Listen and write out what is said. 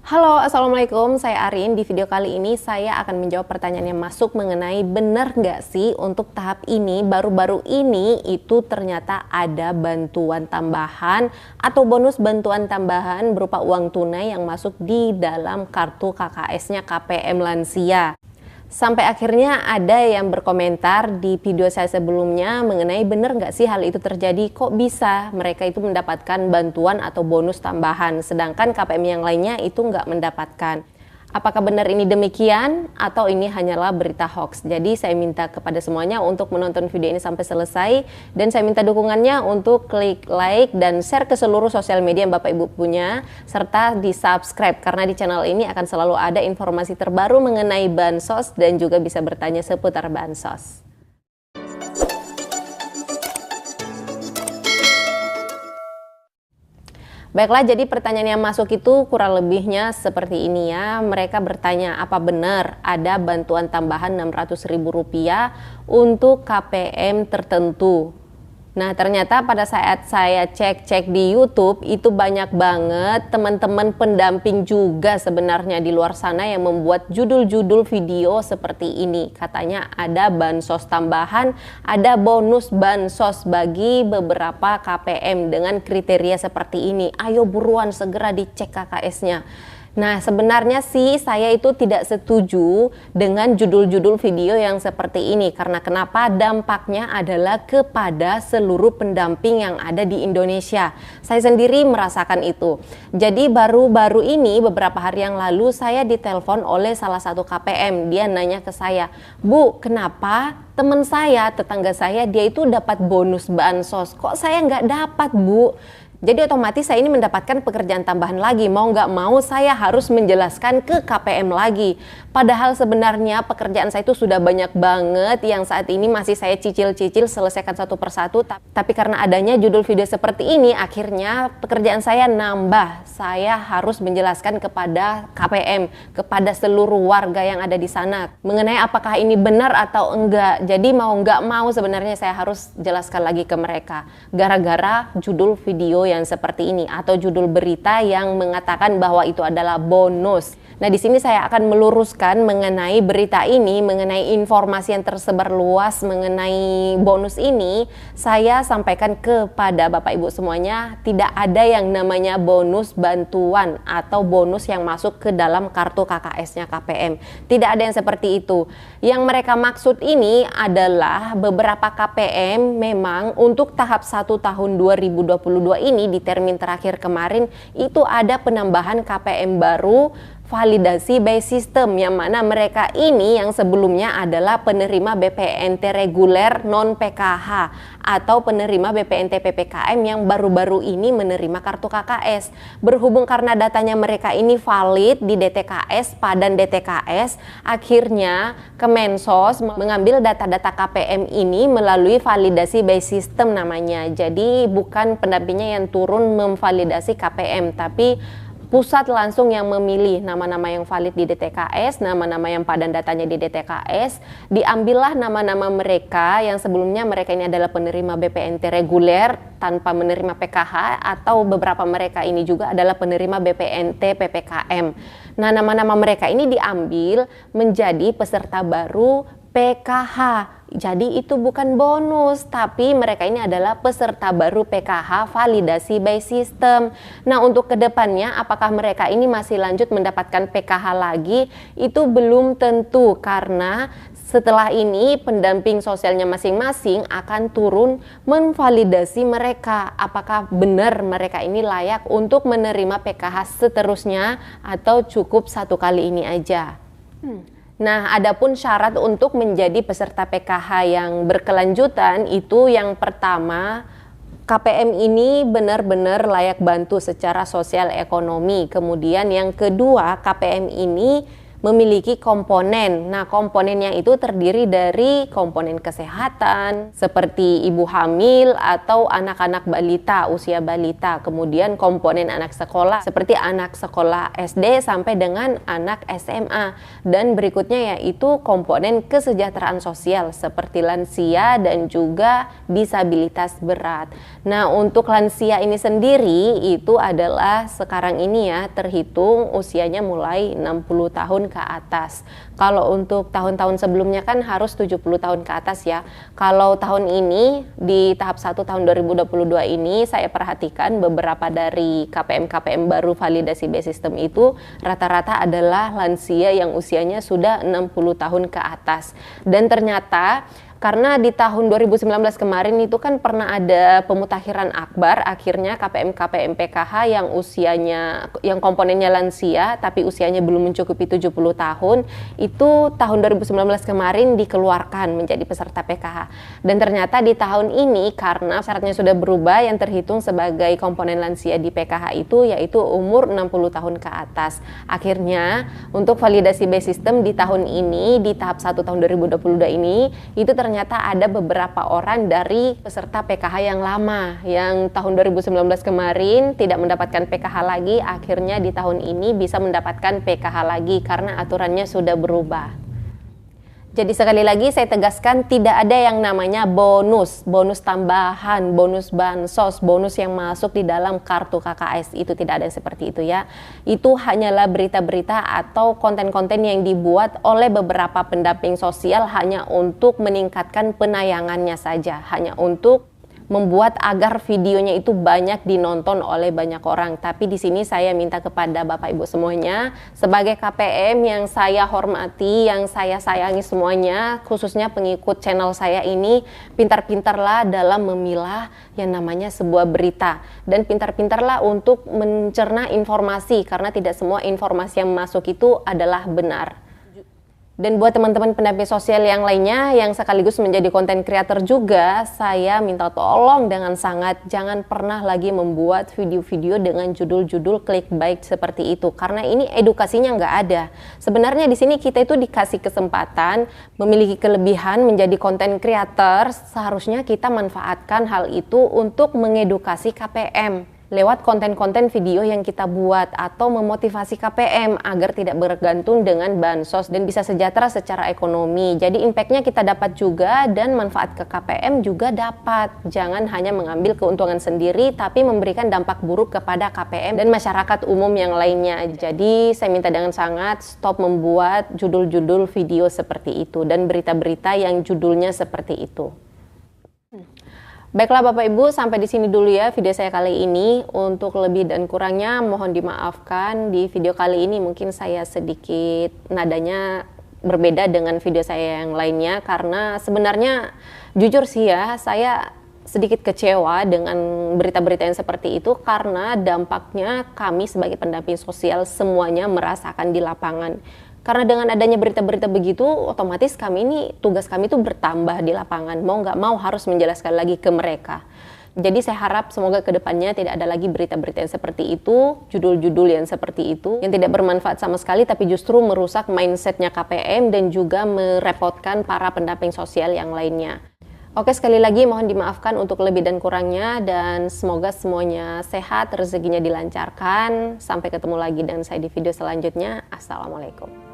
Halo, Assalamualaikum, saya Arin. Di video kali ini saya akan menjawab pertanyaan yang masuk mengenai benar nggak sih untuk tahap ini, baru-baru ini itu ternyata ada bantuan tambahan atau bonus bantuan tambahan berupa uang tunai yang masuk di dalam kartu KKS-nya KPM Lansia. Sampai akhirnya ada yang berkomentar di video saya sebelumnya mengenai benar nggak sih hal itu terjadi, kok bisa mereka itu mendapatkan bantuan atau bonus tambahan, sedangkan KPM yang lainnya itu nggak mendapatkan. Apakah benar ini demikian atau ini hanyalah berita hoax? Jadi saya minta kepada semuanya untuk menonton video ini sampai selesai dan saya minta dukungannya untuk klik like dan share ke seluruh sosial media yang Bapak Ibu punya serta di subscribe karena di channel ini akan selalu ada informasi terbaru mengenai bansos dan juga bisa bertanya seputar bansos. Baiklah, jadi pertanyaan yang masuk itu kurang lebihnya seperti ini ya. Mereka bertanya, apa benar ada bantuan tambahan Rp600.000 untuk KPM tertentu? Nah, ternyata pada saat saya cek di YouTube itu banyak banget teman-teman pendamping juga sebenarnya di luar sana yang membuat judul-judul video seperti ini. Katanya ada bansos tambahan, ada bonus bansos bagi beberapa KPM dengan kriteria seperti ini. Ayo buruan segera dicek KKS-nya. Nah, sebenarnya sih saya itu tidak setuju dengan judul-judul video yang seperti ini karena kenapa? Dampaknya adalah kepada seluruh pendamping yang ada di Indonesia. Saya sendiri merasakan itu. Jadi baru-baru ini beberapa hari yang lalu saya ditelepon oleh salah satu KPM. Dia nanya ke saya, "Bu, kenapa teman saya, tetangga saya, dia itu dapat bonus bansos, kok saya nggak dapat, Bu?" Jadi otomatis saya ini mendapatkan pekerjaan tambahan lagi, mau nggak mau saya harus menjelaskan ke KPM lagi. Padahal sebenarnya pekerjaan saya itu sudah banyak banget yang saat ini masih saya cicil-cicil selesaikan satu persatu. Tapi karena adanya judul video seperti ini, akhirnya pekerjaan saya nambah. Saya harus menjelaskan kepada KPM, kepada seluruh warga yang ada di sana mengenai apakah ini benar atau enggak. Jadi mau nggak mau sebenarnya saya harus jelaskan lagi ke mereka. Gara-gara judul video yang seperti ini atau judul berita yang mengatakan bahwa itu adalah bonus. Nah, di sini saya akan meluruskan mengenai berita ini, mengenai informasi yang tersebar luas mengenai bonus ini. Saya sampaikan kepada Bapak Ibu semuanya, tidak ada yang namanya bonus bantuan atau bonus yang masuk ke dalam kartu KKS-nya KPM. Tidak ada yang seperti itu. Yang mereka maksud ini adalah beberapa KPM memang untuk tahap 1 tahun 2022 ini di termin terakhir kemarin itu ada penambahan KPM baru validasi by system yang mana mereka ini yang sebelumnya adalah penerima BPNT reguler non PKH atau penerima BPNT PPKM yang baru-baru ini menerima kartu KKS. Berhubung karena datanya mereka ini valid di DTKS, Padan DTKS, akhirnya Kemensos mengambil data-data KPM ini melalui validasi by system namanya. Jadi bukan pendampingnya yang turun memvalidasi KPM, tapi pusat langsung yang memilih nama-nama yang valid di DTKS, nama-nama yang padan datanya di DTKS, diambillah nama-nama mereka yang sebelumnya mereka ini adalah penerima BPNT reguler tanpa menerima PKH atau beberapa mereka ini juga adalah penerima BPNT PPKM. Nah, nama-nama mereka ini diambil menjadi peserta baru PKH. Jadi itu bukan bonus, tapi mereka ini adalah peserta baru PKH validasi by system. Nah, untuk kedepannya apakah mereka ini masih lanjut mendapatkan PKH lagi? Itu belum tentu karena setelah ini pendamping sosialnya masing-masing akan turun memvalidasi mereka. Apakah benar mereka ini layak untuk menerima PKH seterusnya atau cukup satu kali ini aja? Nah, adapun syarat untuk menjadi peserta PKH yang berkelanjutan itu yang pertama, KPM ini benar-benar layak bantu secara sosial ekonomi. Kemudian yang kedua, KPM ini memiliki komponen. Nah, komponennya itu terdiri dari komponen kesehatan seperti ibu hamil atau anak-anak balita, usia balita. Kemudian komponen anak sekolah seperti anak sekolah SD sampai dengan anak SMA. Dan berikutnya yaitu komponen kesejahteraan sosial seperti lansia dan juga disabilitas berat. Nah, untuk lansia ini sendiri itu adalah sekarang ini ya terhitung usianya mulai 60 tahun ke atas. Kalau untuk tahun-tahun sebelumnya kan harus 70 tahun ke atas ya. Kalau tahun ini di tahap 1 tahun 2022 ini saya perhatikan beberapa dari KPM-KPM baru validasi B-System itu rata-rata adalah lansia yang usianya sudah 60 tahun ke atas. Dan ternyata karena di tahun 2019 kemarin itu kan pernah ada pemutakhiran akbar, akhirnya KPM-KPM PKH yang usianya, yang komponennya lansia tapi usianya belum mencukupi 70 tahun, itu tahun 2019 kemarin dikeluarkan menjadi peserta PKH. Dan ternyata di tahun ini karena syaratnya sudah berubah, yang terhitung sebagai komponen lansia di PKH itu yaitu umur 60 tahun ke atas. Akhirnya untuk validasi B-System di tahun ini, di tahap 1 tahun 2022 ini, itu ternyata ada beberapa orang dari peserta PKH yang lama yang tahun 2019 kemarin tidak mendapatkan PKH lagi, akhirnya di tahun ini bisa mendapatkan PKH lagi karena aturannya sudah berubah. Jadi sekali lagi saya tegaskan, tidak ada yang namanya bonus tambahan, bonus bansos, bonus yang masuk di dalam kartu KKS, itu tidak ada yang seperti itu ya. Itu hanyalah berita-berita atau konten-konten yang dibuat oleh beberapa pendamping sosial hanya untuk meningkatkan penayangannya saja, hanya untuk membuat agar videonya itu banyak dinonton oleh banyak orang. Tapi di sini saya minta kepada Bapak Ibu semuanya, sebagai KPM yang saya hormati, yang saya sayangi semuanya, khususnya pengikut channel saya ini, pintar-pintarlah dalam memilah yang namanya sebuah berita. Dan pintar-pintarlah untuk mencerna informasi, karena tidak semua informasi yang masuk itu adalah benar. Dan buat teman-teman pendamping sosial yang lainnya yang sekaligus menjadi konten creator juga, saya minta tolong dengan sangat jangan pernah lagi membuat video-video dengan judul-judul clickbait seperti itu, karena ini edukasinya nggak ada. Sebenarnya di sini kita itu dikasih kesempatan memiliki kelebihan menjadi konten creator, seharusnya kita manfaatkan hal itu untuk mengedukasi KPM lewat konten-konten video yang kita buat atau memotivasi KPM agar tidak bergantung dengan bansos dan bisa sejahtera secara ekonomi. Jadi impactnya kita dapat juga dan manfaat ke KPM juga dapat. Jangan hanya mengambil keuntungan sendiri tapi memberikan dampak buruk kepada KPM dan masyarakat umum yang lainnya. Jadi saya minta dengan sangat stop membuat judul-judul video seperti itu dan berita-berita yang judulnya seperti itu. Baiklah Bapak Ibu, sampai di sini dulu ya video saya kali ini. Untuk lebih dan kurangnya mohon dimaafkan. Di video kali ini mungkin saya sedikit nadanya berbeda dengan video saya yang lainnya, karena sebenarnya jujur sih ya, saya sedikit kecewa dengan berita-berita yang seperti itu karena dampaknya kami sebagai pendamping sosial semuanya merasakan di lapangan. Karena dengan adanya berita-berita begitu, otomatis kami ini, tugas kami itu bertambah di lapangan. Mau nggak mau harus menjelaskan lagi ke mereka. Jadi saya harap semoga kedepannya tidak ada lagi berita-berita yang seperti itu, judul-judul yang seperti itu, yang tidak bermanfaat sama sekali, tapi justru merusak mindsetnya KPM dan juga merepotkan para pendamping sosial yang lainnya. Oke, sekali lagi mohon dimaafkan untuk lebih dan kurangnya, dan semoga semuanya sehat, rezekinya dilancarkan. Sampai ketemu lagi dengan saya di video selanjutnya. Assalamualaikum.